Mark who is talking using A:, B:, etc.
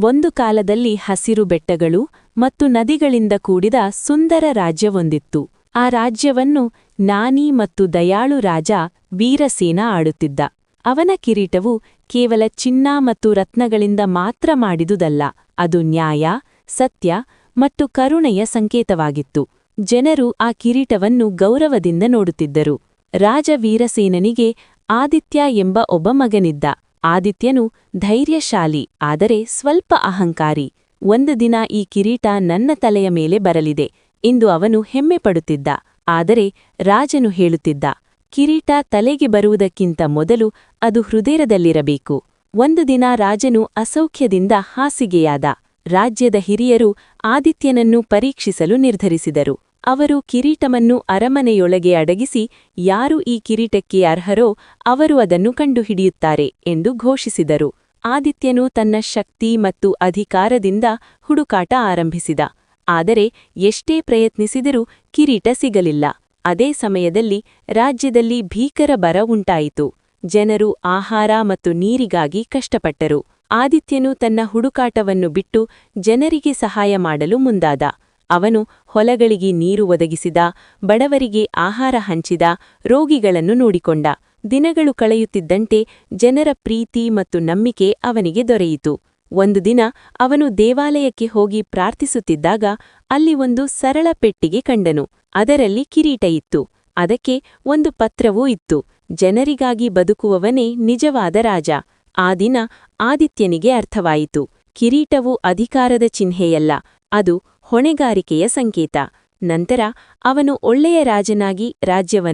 A: ಒಂದು ಕಾಲದಲ್ಲಿ ಹಸಿರು ಬೆಟ್ಟಗಳು ಮತ್ತು ನದಿಗಳಿಂದ ಕೂಡಿದ ಸುಂದರ ರಾಜ್ಯವೊಂದಿತ್ತು. ಆ ರಾಜ್ಯವನ್ನು ನಾನಿ ಮತ್ತು ದಯಾಳು ರಾಜ ವೀರಸೇನ ಆಳುತ್ತಿದ್ದ. ಅವನ ಕಿರೀಟವು ಕೇವಲ ಚಿನ್ನ ಮತ್ತು ರತ್ನಗಳಿಂದ ಮಾತ್ರ ಮಾಡಿದುದಲ್ಲ, ಅದು ನ್ಯಾಯ, ಸತ್ಯ ಮತ್ತು ಕರುಣೆಯ ಸಂಕೇತವಾಗಿತ್ತು. ಜನರು ಆ ಕಿರೀಟವನ್ನು ಗೌರವದಿಂದ ನೋಡುತ್ತಿದ್ದರು. ರಾಜ ವೀರಸೇನನಿಗೆ ಆದಿತ್ಯ ಎಂಬ ಒಬ್ಬ ಮಗನಿದ್ದ. ಆದಿತ್ಯನು ಧೈರ್ಯಶಾಲಿ, ಆದರೆ ಸ್ವಲ್ಪ ಅಹಂಕಾರಿ. ಒಂದು ದಿನ ಈ ಕಿರೀಟ ನನ್ನ ತಲೆಯ ಮೇಲೆ ಬರಲಿದೆ ಎಂದು ಅವನು ಹೆಮ್ಮೆಪಡುತ್ತಿದ್ದ. ಆದರೆ ರಾಜನು ಹೇಳುತ್ತಿದ್ದ, ಕಿರೀಟ ತಲೆಗೆ ಬರುವುದಕ್ಕಿಂತ ಮೊದಲು ಅದು ಹೃದಯದಲ್ಲಿರಬೇಕು. ಒಂದು ದಿನ ರಾಜನು ಅಸೌಖ್ಯದಿಂದ ಹಾಸಿಗೆಯಾದ. ರಾಜ್ಯದ ಹಿರಿಯರು ಆದಿತ್ಯನನ್ನು ಪರೀಕ್ಷಿಸಲು ನಿರ್ಧರಿಸಿದರು. ಅವರು ಕಿರೀಟವನ್ನು ಅರಮನೆಯೊಳಗೆ ಅಡಗಿಸಿ, ಯಾರು ಈ ಕಿರೀಟಕ್ಕೆ ಅರ್ಹರೋ ಅವರು ಅದನ್ನು ಕಂಡುಹಿಡಿಯುತ್ತಾರೆ ಎಂದು ಘೋಷಿಸಿದರು. ಆದಿತ್ಯನು ತನ್ನ ಶಕ್ತಿ ಮತ್ತು ಅಧಿಕಾರದಿಂದ ಹುಡುಕಾಟ ಆರಂಭಿಸಿದ. ಆದರೆ ಎಷ್ಟೇ ಪ್ರಯತ್ನಿಸಿದರೂ ಕಿರೀಟ ಸಿಗಲಿಲ್ಲ. ಅದೇ ಸಮಯದಲ್ಲಿ ರಾಜ್ಯದಲ್ಲಿ ಭೀಕರ ಬರ ಉಂಟಾಯಿತು. ಜನರು ಆಹಾರ ಮತ್ತು ನೀರಿಗಾಗಿ ಕಷ್ಟಪಟ್ಟರು. ಆದಿತ್ಯನು ತನ್ನ ಹುಡುಕಾಟವನ್ನು ಬಿಟ್ಟು ಜನರಿಗೆ ಸಹಾಯ ಮಾಡಲು ಮುಂದಾದ. ಅವನು ಹೊಲಗಳಿಗೆ ನೀರು ಒದಗಿಸಿದ, ಬಡವರಿಗೆ ಆಹಾರ ಹಂಚಿದ, ರೋಗಿಗಳನ್ನು ನೋಡಿಕೊಂಡ. ದಿನಗಳು ಕಳೆಯುತ್ತಿದ್ದಂತೆ ಜನರ ಪ್ರೀತಿ ಮತ್ತು ನಂಬಿಕೆ ಅವನಿಗೆ ದೊರೆಯಿತು. ಒಂದು ದಿನ ಅವನು ದೇವಾಲಯಕ್ಕೆ ಹೋಗಿ ಪ್ರಾರ್ಥಿಸುತ್ತಿದ್ದಾಗ ಅಲ್ಲಿ ಒಂದು ಸರಳ ಪೆಟ್ಟಿಗೆ ಕಂಡನು. ಅದರಲ್ಲಿ ಕಿರೀಟ ಇತ್ತು. ಅದಕ್ಕೆ ಒಂದು ಪತ್ರವೂ ಇತ್ತು. ಜನರಿಗಾಗಿ ಬದುಕುವವನೇ ನಿಜವಾದ ರಾಜ. ಆ ದಿನ ಆದಿತ್ಯನಿಗೆ ಅರ್ಥವಾಯಿತು, ಕಿರೀಟವು ಅಧಿಕಾರದ ಚಿಹ್ನೆಯಲ್ಲ, ಅದು ಹೊಣೆಗಾರಿಕೆಯ ಸಂಕೇತ. ನಂತರ ಅವನು ಒಳ್ಳೆಯ ರಾಜನಾಗಿ ರಾಜ್ಯವನ್ನು